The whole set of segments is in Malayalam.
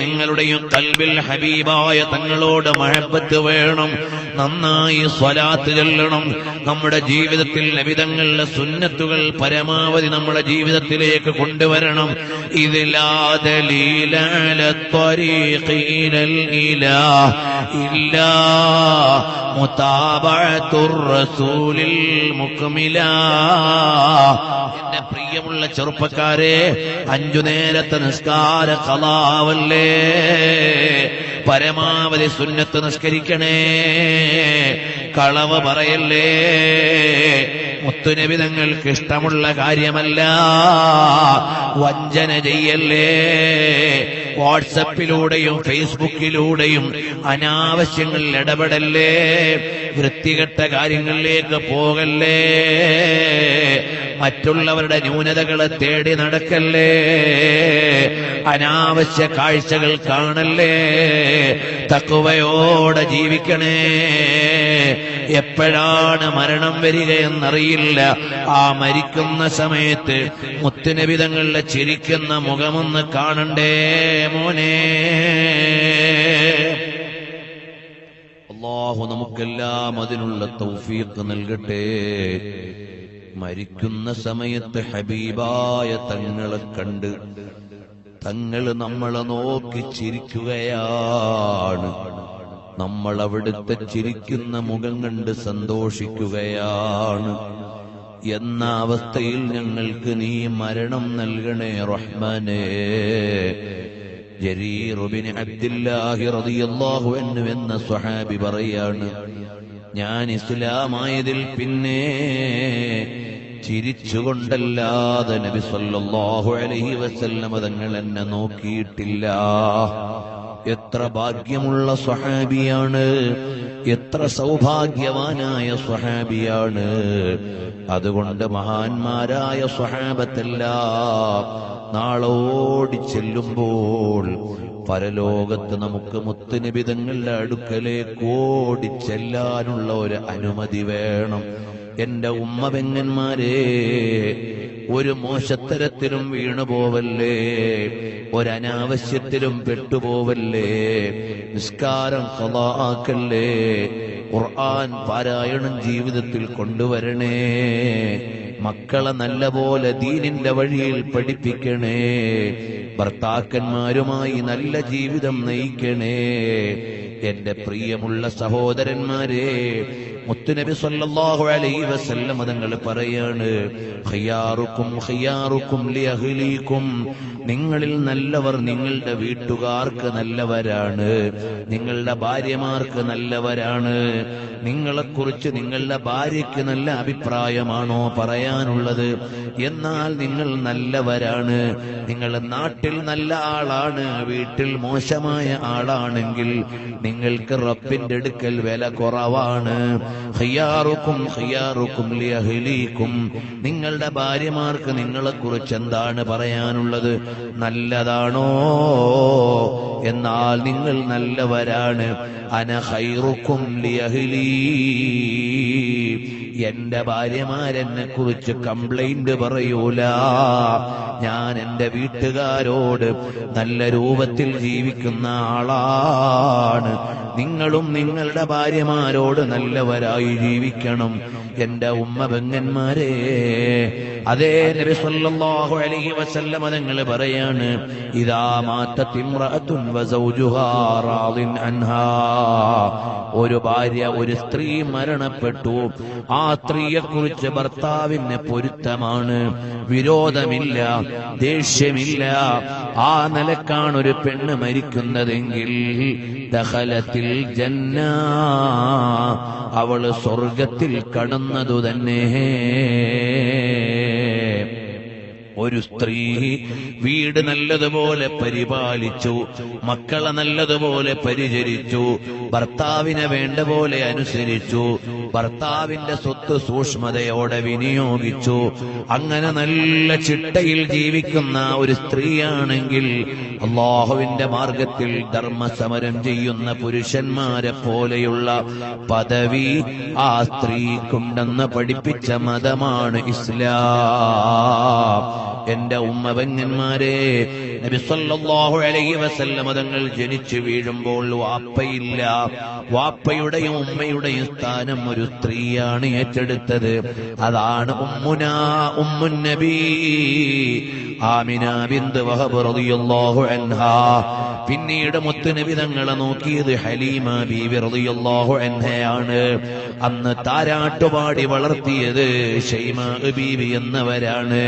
നിങ്ങളുടെയും ഖൽബിൽ ഹബീബായ തങ്ങളോട് മഹബത്ത് വേണം. നന്നായി സ്വലാത്ത് ചൊല്ലണം. നമ്മുടെ ജീവിതത്തിൽ നബി തങ്ങളുടെ സുന്നത്തുകൾ പരമാവധി നമ്മുടെ ജീവിതത്തിലേക്ക് കൊണ്ടുവരണം. ഇതിലാ ദലീല അലാ ത്വരീഖി ഇലൽ ഇലാഹ് ഇല്ലാ മുതാബഅത്തുർ റസൂലിൽ മുക്മിലാ. എന്റെ പ്രിയമുള്ള ചെറുപ്പക്കാരെ, 5 നേരത്തെ നിസ്കാര ഖളാവല്ലേ, പരമാവധി സുന്നത്ത് നിസ്കരിക്കണേ. കളവ് പറയല്ലേ. മുത്തുനബി തങ്ങൾക്ക് ഇഷ്ടമുള്ള കാര്യമല്ല. വഞ്ചന ചെയ്യല്ലേ. വാട്സപ്പിലൂടെയും ഫേസ്ബുക്കിലൂടെയും അനാവശ്യങ്ങളിൽ ഇടപെടല്ലേ. വൃത്തികെട്ട കാര്യങ്ങളിലേക്ക് പോകല്ലേ. മറ്റുള്ളവരുടെ ന്യൂനതകളെ തേടി നടക്കല്ലേ. അനാവശ്യ കാഴ്ചകൾ കാണല്ലേ. തഖ്വയോടെ ജീവിക്കണേ. എപ്പോഴാണ് മരണം വരികയെന്നറിയില്ല. ആ മരിക്കുന്ന സമയത്ത് മുത്തുനബി തങ്ങളുടെ ചിരിക്കുന്ന മുഖമൊന്ന് കാണണ്ടേ മോനെ. അല്ലാഹു നമുക്കെല്ലാം അതിനുള്ള തൗഫീഖ് നൽകട്ടെ. മരിക്കുന്ന സമയത്ത് ഹബീബായ തങ്ങളെ കണ്ട് തങ്ങൾ നമ്മളെ നോക്കി ചിരിക്കുകയാണ്. നമ്മൾ അവിടുത്തെ ചിരിക്കുന്ന മുഖം കണ്ട് സന്തോഷിക്കുകയാണ്. എന്ന അവസ്ഥയിൽ ഞങ്ങൾക്ക് നീ മരണം നൽകണേ റഹ്മാനേ. ജരീർ ഇബ്നു അബ്ദുല്ലാഹി റളിയല്ലാഹു അൻഹു എന്ന സ്വഹാബി പറയാണ്, ഞാൻ ഇസ്ലാമായതിൽ പിന്നെ ചിരിച്ചുകൊണ്ടല്ലാതെ നബി സല്ലല്ലാഹു അലൈഹി വസല്ലം തങ്ങൾ എന്നെ നോക്കിയിട്ടില്ല. എത്ര ഭാഗ്യമുള്ള സ്വഹാബിയാണ്. എത്ര സൗഭാഗ്യവാനായ സ്വഹാബിയാണ്. അതുകൊണ്ട് മഹാന്മാരായ സ്വഹാബത്തെല്ലാം നാളെ ഓടിച്ചെല്ലുമ്പോൾ പരലോകത്ത് നമുക്ക് മുത്തുനബി തങ്ങളുടെ അടുക്കലേക്ക് ഓടിച്ചെല്ലാനുള്ള ഒരു അനുമതി വേണം. എന്റെ ഉമ്മ പെങ്ങന്മാരെ, ഒരു മോശത്തരത്തിലും വീണുപോവല്ലേ. ഒരനാവശ്യത്തിലും പെട്ടുപോവല്ലേ. നിസ്കാരം ഖളാ ആക്കല്ലേ. ഖുർആൻ പാരായണം ജീവിതത്തിൽ കൊണ്ടുവരണേ. മക്കളെ നല്ലപോലെ ദീനിന്റെ വഴിയിൽ പഠിപ്പിക്കണേ. ഭർത്താക്കന്മാരുമായി നല്ല ജീവിതം നയിക്കണേ. എന്റെ പ്രിയമുള്ള സഹോദരന്മാരെ, മുത്തുനബി സല്ലല്ലാഹു അലൈഹി വസല്ലം തങ്ങൾ പറയാണ്, ഖിയാറുക്കും ഖിയാറുക്കും ലിഅഹ്ലീകും. നിങ്ങളിൽ നല്ലവർ നിങ്ങളുടെ വീട്ടുകാർക്ക് നല്ലവരാണ്. നിങ്ങളുടെ ഭാര്യമാർക്ക് നല്ലവരാണ്. നിങ്ങളെക്കുറിച്ച് നിങ്ങളുടെ ഭാര്യയ്ക്ക് നല്ല അഭിപ്രായമാണോ പറയാനുള്ളത്? എന്നാൽ നിങ്ങൾ നല്ലവരാണ്. നിങ്ങളുടെ നാട്ടിൽ നല്ല ആളാണ്, വീട്ടിൽ മോശമായ ആളാണെങ്കിൽ നിങ്ങൾക്ക് റബ്ബിന്റെ അടുക്കൽ വില കുറവാണ്. ഖിയാറുക്കും ഖിയാറുക്കും ലിഅഹ്ലീകും. നിങ്ങളുടെ ഭാര്യമാർക്ക് നിങ്ങളെക്കുറിച്ച് എന്താണ് പറയാനുള്ളത്? നല്ലതാണോ? എന്നാൽ നിങ്ങൾ നല്ലവരാണ്. അന ഖൈറുക്കും ലിഅഹ്ലീ. എന്റെ ഭാര്യമാരെന്നെ കുറിച്ച് കംപ്ലൈന്റ് പറയൂല. ഞാൻ എന്റെ വീട്ടുകാരോട് നല്ല രൂപത്തിൽ ജീവിക്കുന്ന ആളാണ്. നിങ്ങളും നിങ്ങളുടെ ഭാര്യമാരോട് നല്ലവരായി ജീവിക്കണം. എന്റെ ഉമ്മ പെങ്ങന്മാരെ, അതേ നബി സല്ലല്ലാഹു അലൈഹി വസല്ലം തങ്ങൾ പറയാണ്, ഇദാ മാതത് ഇംറഅത്തുൻ വസൗജുഹാ റാദിൻ അൻഹാ. ഒരു ഭാര്യ, ഒരു സ്ത്രീ മരണപ്പെട്ടു. ആ സ്ത്രീയെക്കുറിച്ച് ഭർത്താവിന് പൊരുത്തമാണ്, വിരോധമില്ല, ദേഷ്യമില്ല. ആ നിലക്കാണ് ഒരു പെണ്ണ് മരിക്കുന്നതെങ്കിൽ ദഖലത്തിൽ ജന്ന, അവള് സ്വർഗത്തിൽ കടന്നതു തന്നെ. ഒരു സ്ത്രീ വീട് നല്ലതുപോലെ പരിപാലിച്ചു, മക്കളെ നല്ലതുപോലെ പരിചരിച്ചു, ഭർത്താവിനെ വേണ്ട പോലെ അനുസരിച്ചു, ഭർത്താവിന്റെ സ്വത്ത് സൂക്ഷ്മതയോടെ വിനിയോഗിച്ചു. അങ്ങനെ നല്ല ചിട്ടയിൽ ജീവിക്കുന്ന ഒരു സ്ത്രീയാണെങ്കിൽ അല്ലാഹുവിന്റെ മാർഗത്തിൽ ധർമ്മസമരം ചെയ്യുന്ന പുരുഷന്മാരെ പോലെയുള്ള പദവി ആ സ്ത്രീക്കുണ്ടെന്ന് പഠിപ്പിച്ച മതമാണ് ഇസ്ലാം. എന്റെ ഉമ്മ പെങ്ങന്മാരെ, നബി സല്ലല്ലാഹു അലൈഹി വസല്ലം തങ്ങൾ ജനിച്ചു വീഴുമ്പോൾ വാപ്പയില്ല. വാപ്പയുടെയും ഉമ്മയുടെയും സ്ഥാനം ഒരു സ്ത്രീയാണ് ഏറ്റെടുത്തത്. അതാണ് ഉമ്മുൻ നബി ആമിന ബിന്ത് വഹബ് റളിയല്ലാഹു അൻഹാ. പിന്നീട് മുത്തുനബി തങ്ങളെ നോക്കിയത് ഹലീമ ബീവി റളിയല്ലാഹു അൻഹയാണ്. അന്ന് താരാട്ടുപാടി വളർത്തിയത് ഷൈമ ബീവി എന്നവരാണ്.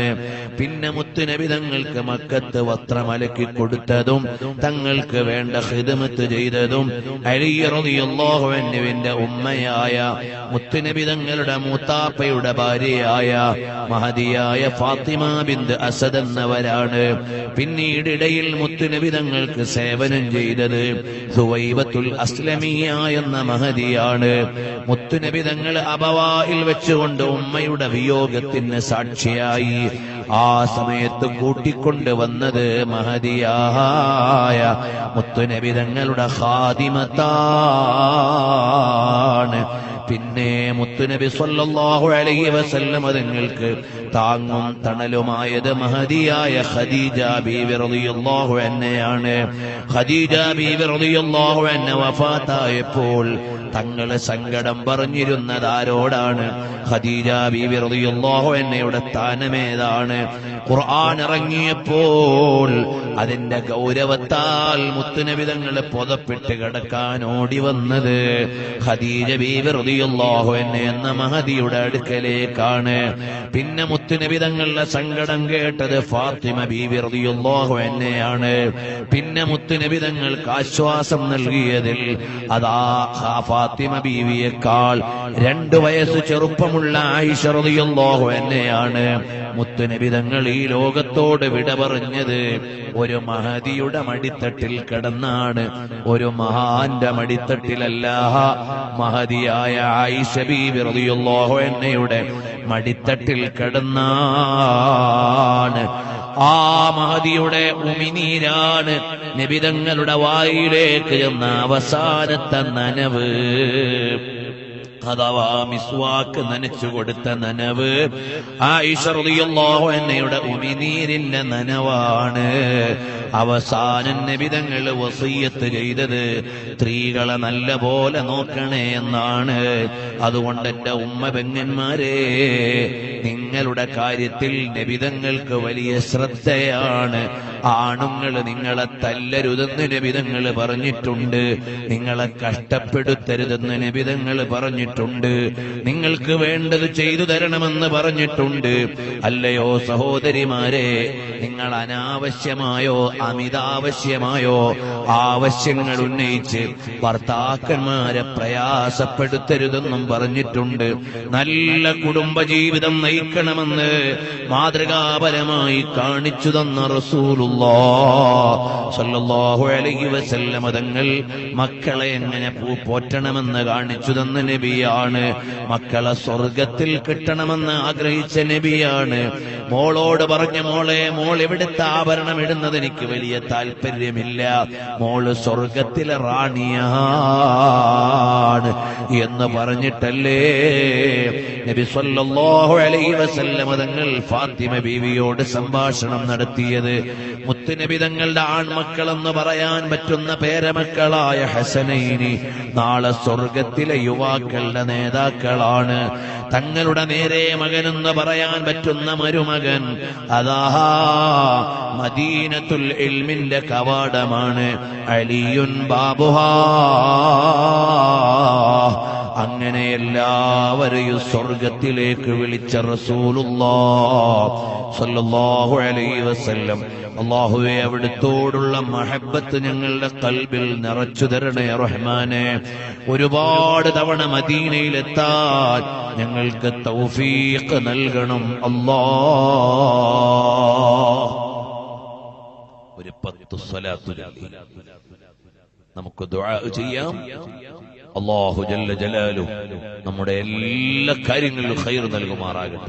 പിന്നെ മുത്തുനബി തങ്ങൾക്ക് മക്കത്ത് വസ്ത്രമലക്കി കൊടുത്തതും തങ്ങൾക്ക് വേണ്ട ഖിദ്മത്ത് ചെയ്തതും അലി റളിയല്ലാഹു അൻഹുവിന്റെ ഉമ്മയായ മുത്തുനബി തങ്ങളുടെ മൂത്താപ്പയുടെ ഭാര്യയായ മഹദിയായ ഫാത്തിമ ബിന്ത് അസദ് എന്നവരാണ്. പിന്നീട് ഇടയിൽ മുത്തുനബി തങ്ങൾക്ക് സേവനം ചെയ്തത് സുവൈബത്തുൽ അസ്ലമിയ എന്ന മഹദിയാണ്. മുത്തുനബി തങ്ങൾ അബവായിൽ വെച്ചുകൊണ്ട് ഉമ്മയുടെ വിയോഗത്തിന് സാക്ഷിയായി. ആ സമയത്ത് കൂട്ടിക്കൊണ്ടുവന്നത് മഹദിയായ മുത്തുനബി തങ്ങളുടെ ഖാദിമത്താണ്. പിന്നെ മുത്തുനബി സ്വല്ലല്ലാഹു അലൈഹി വസല്ലം തങ്ങൾക്ക് താങ്ങും തണലുമായത് മഹദിയായ ഖദീജ ബീവി റളിയല്ലാഹു അൻഹയാണ്. ഖദീജ ബീവി റളിയല്ലാഹു അൻഹ വഫാത്തായപ്പോൾ തങ്ങള് സങ്കടം പറഞ്ഞിരുന്നത് ആരോടാണ്? ഖദീജ ബീവി റളിയല്ലാഹു അൻഹയുടെ സ്ഥാനമേതാണ്? ഖുർആൻ ഇറങ്ങിയപ്പോൾ അതിന്റെ ഗൗരവത്താൽ മുത്തുനബി തങ്ങളെ പുതപ്പിട്ട് കിടക്കാൻ ഓടി വന്നത് ഖദീജ ബീവി റളിയല്ലാഹു അൻഹ എന്ന മഹദിയുടെ അടുക്കലേക്കാണ്. പിന്നെ മുത്തുനബി തങ്ങളുടെ സങ്കടം കേട്ടത് ഫാത്തിമ ബീവി റളിയല്ലാഹു അൻഹയാണ്. പിന്നെ മുത്തുനബി തങ്ങൾക്ക് ആശ്വാസം നൽകിയതിൽ അതാ ഫാത്തിമ ബീവിയേക്കാൾ 2 വയസ്സ് ചെറുപ്പമുള്ള ആയിഷ റളിയല്ലാഹു അൻഹയാണ്. മുത്തുനബി തങ്ങൾ ഈ ലോകത്തോട് വിട പറഞ്ഞത് ഒരു മഹദിയുടെ മടിത്തട്ടിൽ കിടന്നാണ്, ഒരു മഹാന്റെ മടിത്തട്ടിലല്ല. മഹദിയായ ആയിഷ ബീവി റളിയല്ലാഹു അൻഹയുടെ മടിത്തട്ടിൽ കിടന്നാണ്. ആ മഹദിയുടെ ഉമിനീരാണ് നബിതങ്ങളുടെ വായിലേക്ക് ചെന്ന അവസാനത്തെ നനവ്. അഥവാ മിസ്വാക്ക് നനച്ചു കൊടുത്ത നനവ് ആയിഷ റളിയല്ലാഹു അൻഹയുടെ ഉമിനീരിന്റെ നനവാണ്. അവസാനം നബി തങ്ങൾ വസിയ്യത്ത് ചെയ്തത് സ്ത്രീകളെ നല്ല പോലെ നോക്കണേ എന്നാണ്. അതുകൊണ്ട് എന്റെ ഉമ്മ പെങ്ങന്മാരെ, നിങ്ങളുടെ കാര്യത്തിൽ നബി തങ്ങൾക്ക് വലിയ ശ്രദ്ധയാണ്. ആണുങ്ങൾ നിങ്ങളെ തല്ലരുതെന്ന് നബി തങ്ങൾ പറഞ്ഞിട്ടുണ്ട്, നിങ്ങളെ കഷ്ടപ്പെടുത്തരുതെന്ന് നബി തങ്ങൾ പറഞ്ഞിട്ടുണ്ട്, നിങ്ങൾക്ക് വേണ്ടത് ചെയ്തു തരണമെന്ന് പറഞ്ഞിട്ടുണ്ട്. അല്ലയോ സഹോദരിമാരെ, നിങ്ങൾ അനാവശ്യമായോ അമിതാവശ്യമായോ ആവശ്യങ്ങൾ ഉന്നയിച്ച് ഭർത്താക്കന്മാരെ പ്രയാസപ്പെടുത്തരുതെന്നും പറഞ്ഞിട്ടുണ്ട്. നല്ല കുടുംബജീവിതം നയിക്കണമെന്ന് മാതൃകാപരമായി കാണിച്ചു തന്ന റസൂലുള്ളാഹി സ്വല്ലല്ലാഹു അലൈഹി വസല്ലം തങ്ങൾ മക്കളെ എങ്ങനെ പോറ്റണമെന്ന് കാണിച്ചു തന്ന നബിയാണ്. മക്കളെ സ്വർഗത്തിൽ കിട്ടണമെന്ന് ആഗ്രഹിച്ച നബിയാണ്. മോളോട് പറഞ്ഞ മോളെ, മോൾ എവിടുത്തെ ആഭരണം ഇടുന്നത് എനിക്ക് വലിയ താല്പര്യമില്ല, മോള് സ്വർഗത്തിലെ റാണിയാണ് എന്ന് പറഞ്ഞിട്ടല്ലേ നബി സല്ലല്ലാഹു അലൈഹി വസല്ലം തങ്ങൾ ഫാത്തിമ ബീവിയോട് സംഭാഷണം നടത്തിയത്. മുത്തുനബി തങ്ങളുടെ ആൺമക്കളെന്ന് പറയാൻ പറ്റുന്ന പേരമക്കളായ ഹസനൈനി നാളെ സ്വർഗത്തിലെ യുവാക്കളുടെ നേതാക്കളാണ്. തങ്ങളുടെ നേരെ മകനെന്ന് പറയാൻ പറ്റുന്ന മരുമകൻ അതാ മദീനത്തുൽ ഇൽമിന്റെ കവാടമാണ്. അലിയുൻ ബാബുഹാ. അങ്ങനെ എല്ലാവരെയും സ്വർഗത്തിലേക്ക് വിളിച്ച റസൂലുള്ളാഹി സ്വല്ലല്ലാഹു അലൈഹി വസല്ലം. അല്ലാഹുവേ, അവിടുത്തോടുള്ള മഹബ്ബത്ത് ഞങ്ങളുടെ ഖൽബിൽ നിറച്ചു തരണേ റഹ്മാനെ. ഒരുപാട് തവണ മദീനയിലെത്താൻ ഞങ്ങൾക്ക് തൗഫീഖ് നൽകണം അല്ലാഹ്. ഒരു 10 സ്വലാത്ത് ചൊല്ലി നമുക്ക് ദുആ ചെയ്യാം. അല്ലാഹു ജല്ല ജലാലുഹു നമ്മുടെ എല്ലാ കാര്യങ്ങളിലും ഖൈർ നൽകുമാറാകട്ടെ.